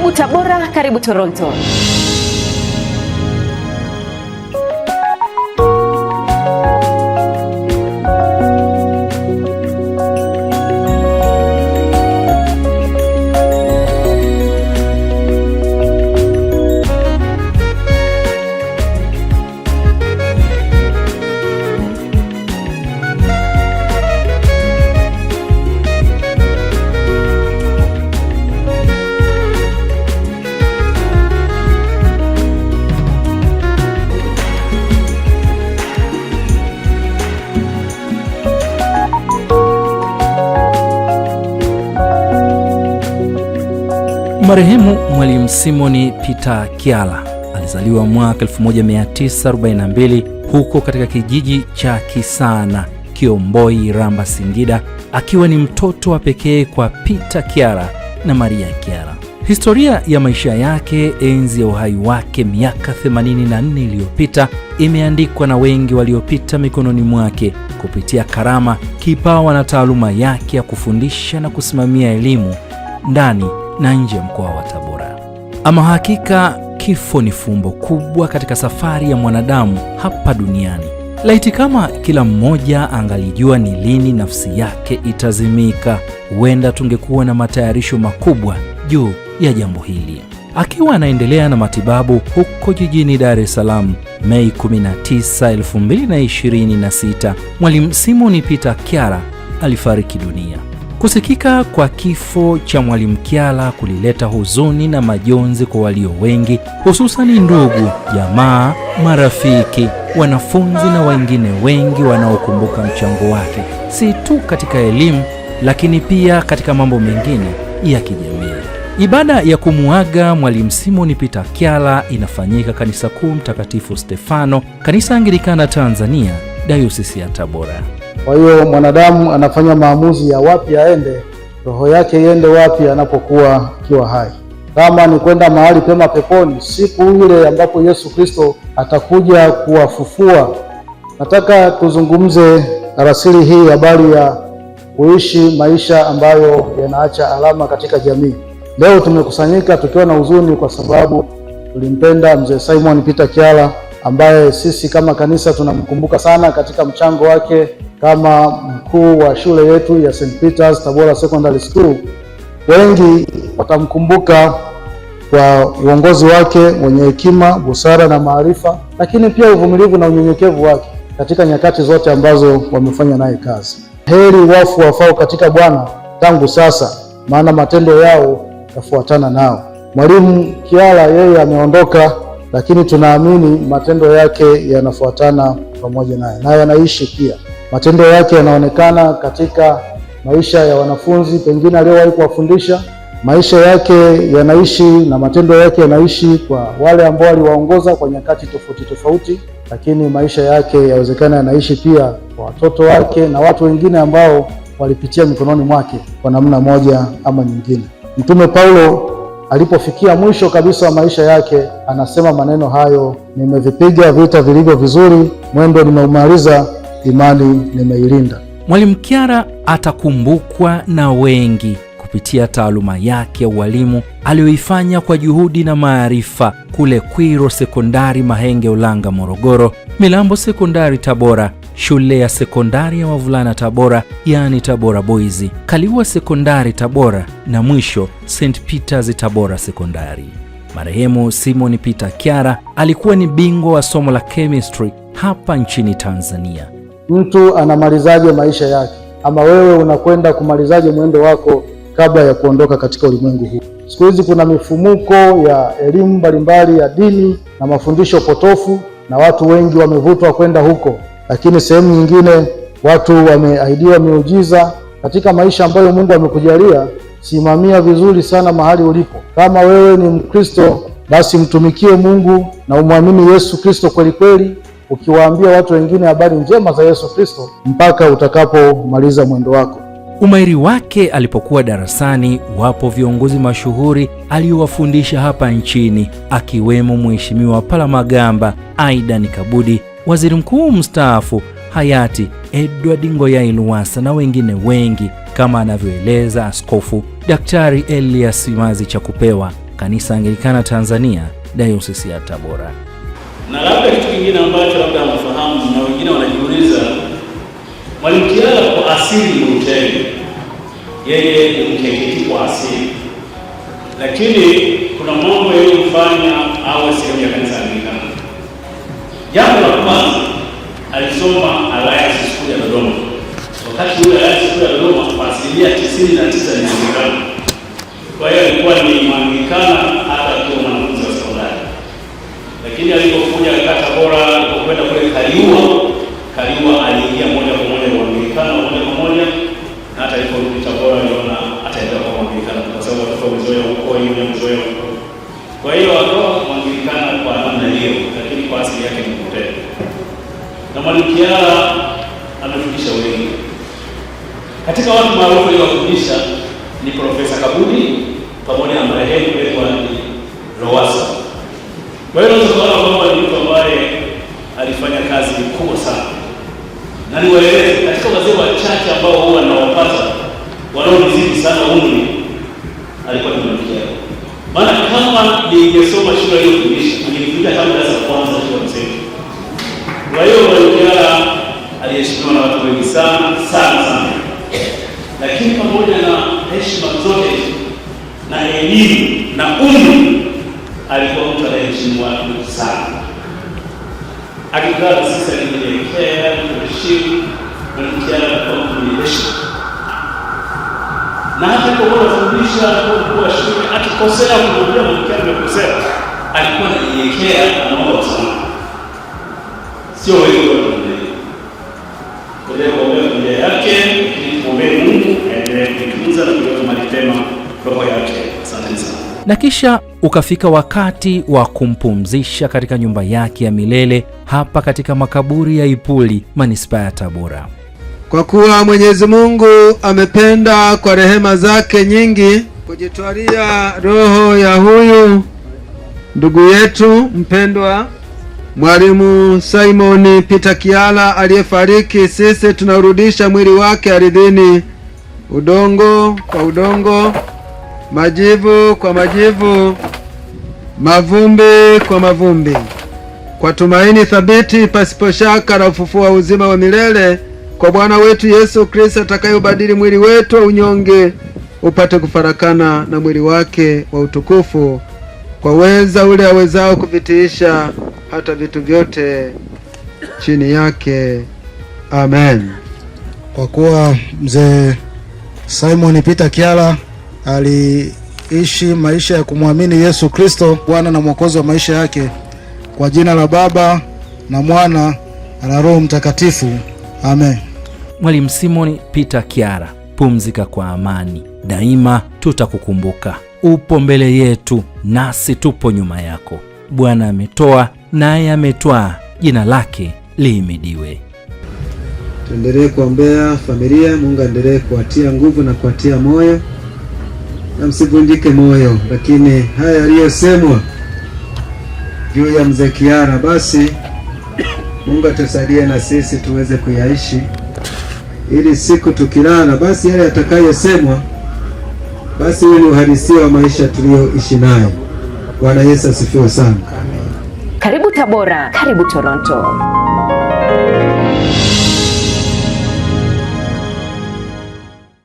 Karibu Tabora, karibu Toronto. Marehemu Mwalimu Simon Peter Kyala alizaliwa mwaka 1942 huko katika kijiji cha Kisana, Kiomboi, Ramba, Singida, akiwa ni mtoto wa pekee kwa Peter Kyala na Maria Kyala. Historia ya maisha yake enzi ya uhai wake miaka 84 iliyopita imeandikwa na wengi waliopita mikononi mwake kupitia karama, kipawa na taaluma yake ya kufundisha na kusimamia elimu ndani na nje ya mkoa wa Tabora. Ama hakika kifo ni fumbo kubwa katika safari ya mwanadamu hapa duniani. Laiti kama kila mmoja angalijua ni lini nafsi yake itazimika, huenda tungekuwa na matayarisho makubwa juu ya jambo hili. Akiwa anaendelea na matibabu huko jijini Dar es Salaam, Mei 19, 2026, Mwalimu Simon Peter Kyala alifariki dunia. Kusikika kwa kifo cha Mwalimu Kyala kulileta huzuni na majonzi kwa walio wengi, hususan ndugu, jamaa, marafiki, wanafunzi na wengine wengi wanaokumbuka mchango wake, si tu katika elimu lakini pia katika mambo mengine ya kijamii. Ibada ya kumuaga Mwalimu Simon Peter Kyala inafanyika Kanisa Kuu Mtakatifu Stefano, Kanisa Anglikana Tanzania, Dayosisi ya Tabora. Kwa hiyo mwanadamu anafanya maamuzi ya wapi aende, roho yake iende wapi anapokuwa akiwa hai. Kama ni kwenda mahali pema peponi, siku ile ambapo Yesu Kristo atakuja kuwafufua. Nataka tuzungumze alasiri hii habari ya kuishi maisha ambayo yanaacha alama katika jamii. Leo tumekusanyika tukiwa na huzuni kwa sababu tulimpenda mzee Simon Peter Kyala ambaye sisi kama kanisa tunamkumbuka sana katika mchango wake kama mkuu wa shule yetu ya St. Peter's Tabora Secondary School. Wengi watamkumbuka kwa uongozi wake wenye hekima, busara na maarifa, lakini pia uvumilivu na unyenyekevu wake katika nyakati zote ambazo wamefanya naye kazi. Heri wafu wafao katika Bwana tangu sasa, maana matendo yao yafuatana nao. Mwalimu Kyala yeye ameondoka, lakini tunaamini matendo yake yanafuatana pamoja naye na yanaishi pia. Matendo yake yanaonekana katika maisha ya wanafunzi pengine aliyowahi kuwafundisha. Maisha yake yanaishi na matendo yake yanaishi kwa wale ambao aliwaongoza kwa nyakati tofauti tofauti, lakini maisha yake yawezekana yanaishi pia kwa watoto wake na watu wengine ambao walipitia mikononi mwake kwa namna moja ama nyingine. Mtume Paulo alipofikia mwisho kabisa wa maisha yake anasema maneno hayo: nimevipiga vita vilivyo vizuri, mwendo nimeumaliza, imani nimeilinda. Mwalimu Kyala atakumbukwa na wengi kupitia taaluma yake ya ualimu aliyoifanya kwa juhudi na maarifa kule Kwiro Sekondari Mahenge Ulanga Morogoro, Milambo Sekondari Tabora, shule ya sekondari ya wavulana Tabora yani Tabora Boys, Kaliua Sekondari Tabora na mwisho St. Peter's Tabora Sekondari. Marehemu Simon Peter Kyala alikuwa ni bingwa wa somo la chemistry hapa nchini Tanzania. Mtu anamalizaje maisha yake, ama wewe unakwenda kumalizaje mwendo wako kabla ya kuondoka katika ulimwengu huu? Siku hizi kuna mifumuko ya elimu mbalimbali ya dini na mafundisho potofu, na watu wengi wamevutwa kwenda huko, lakini sehemu nyingine watu wameahidiwa miujiza katika maisha ambayo Mungu amekujalia. Simamia vizuri sana mahali ulipo. Kama wewe ni Mkristo, basi mtumikie Mungu na umwamini Yesu Kristo kweli kweli, ukiwaambia watu wengine habari njema za Yesu Kristo mpaka utakapomaliza mwendo wako. Umahiri wake alipokuwa darasani, wapo viongozi mashuhuri aliowafundisha hapa nchini, akiwemo Mheshimiwa Palamagamba Aidan Kabudi, Waziri Mkuu mstaafu hayati Edward Ngoyai Lowassa na wengine wengi, kama anavyoeleza Askofu Daktari Elias Mazi Chakupewa Kanisa Anglikana Tanzania, Dayosisi ya Tabora. Na labda kitu kingine ambacho labda hamfahamu na wengine wanajiuliza, Mwalimu Kiala kwa asili ni Mlutheri, yeye ni mkeketi kwa asili, lakini kuna mambo yaliyomfanya awe sehemu ya kanisa Anglikana. Jambo la kwanza, alisoma Alliance School ya Dodoma. Wakati ule Alliance School ya Dodoma kwa asilimia 99 ni Anglikana. Kwa hiyo alikuwa ni Anglikana hata akiwa mwanafunzi wa sekondari. Lakini alipokuja Tabora, alipokwenda kule Kaliua aliingia moja kwa moja kwa Anglikana moja kwa moja, na hata aliporudi Tabora aliona ataenda kwa Anglikana kwa sababu alikuwa mzoea huko, yeye mzoea huko. Kwa hiyo akawa Anglikana kwa namna hiyo, lakini kwa asili yake ni Mlutheri. Na Mwalimu Kiala amefundisha wengi. Katika watu maarufu waliofundisha ni Profesa Kabudi pamoja na marehemu Edward Lowassa. Kwa hiyo unaweza kuona kwamba ni mtu ambaye alifanya kazi kubwa sana. Na niwaeleze katika wazee wachache ambao huwa nawapata wanaozidi sana umri, alikuwa ni Mwalimu Kiala. Maana kama ningesoma shule hiyo kufundisha, ningefika kama darasa la kwanza shule ya msingi. Kwa hiyo Mwalimu Kiala aliheshimiwa na watu wengi sana sana. Lakini pamoja na heshima zote na elimu na umri, alikuwa mtu anayeheshimu watu sana. Akikaa sisi alinyenyekea, kuheshimu, Mwalimu Kiala alikuwa mtu mwenye heshima. Na hata kwa kufundisha kwa shule, akikosea kumwambia Mwalimu Kiala amekosea, alikuwa ananyenyekea, anaomba msamaha. Sio wewe wewe. Kwa kuombea familia yake, kuombea Mungu aendelee kutunza na kuweka mahali pema roho yake. Asante sana. Na kisha ukafika wakati wa kumpumzisha katika nyumba yake ya milele hapa katika makaburi ya Ipuli, manispaa ya Tabora. Kwa kuwa Mwenyezi Mungu amependa kwa rehema zake nyingi kujitwalia roho ya huyu ndugu yetu mpendwa Mwalimu Simon Peter Kiala aliyefariki, sisi tunarudisha mwili wake ardhini, udongo kwa udongo, majivu kwa majivu, mavumbi kwa mavumbi, kwa tumaini thabiti pasipo shaka la ufufuo wa uzima wa milele kwa Bwana wetu Yesu Kristo, atakayobadili mwili wetu wa unyonge upate kufarakana na mwili wake wa utukufu, kwa weza ule awezao kuvitiisha hata vitu vyote chini yake. Amen. Kwa kuwa mzee Simon Peter Kiala aliishi maisha ya kumwamini Yesu Kristo Bwana na Mwokozi wa maisha yake, kwa jina la Baba na Mwana na Roho Mtakatifu. Amen. Mwalimu Simon Peter Kiala, pumzika kwa amani. Daima tutakukumbuka. Upo mbele yetu, nasi tupo nyuma yako. Bwana ametoa naye ametwaa, jina lake lihimidiwe. Tuendelee kuombea familia. Mungu aendelee kuwatia nguvu na kuwatia moyo, na msivunjike moyo. Lakini haya yaliyosemwa juu ya mzee Kiala, basi Mungu atusaidie na sisi tuweze kuyaishi, ili siku tukilala, basi yale yatakayosemwa, basi ni uhalisia wa maisha tuliyoishi nayo. Bwana Yesu asifiwe sana. Karibu Tabora, karibu Toronto.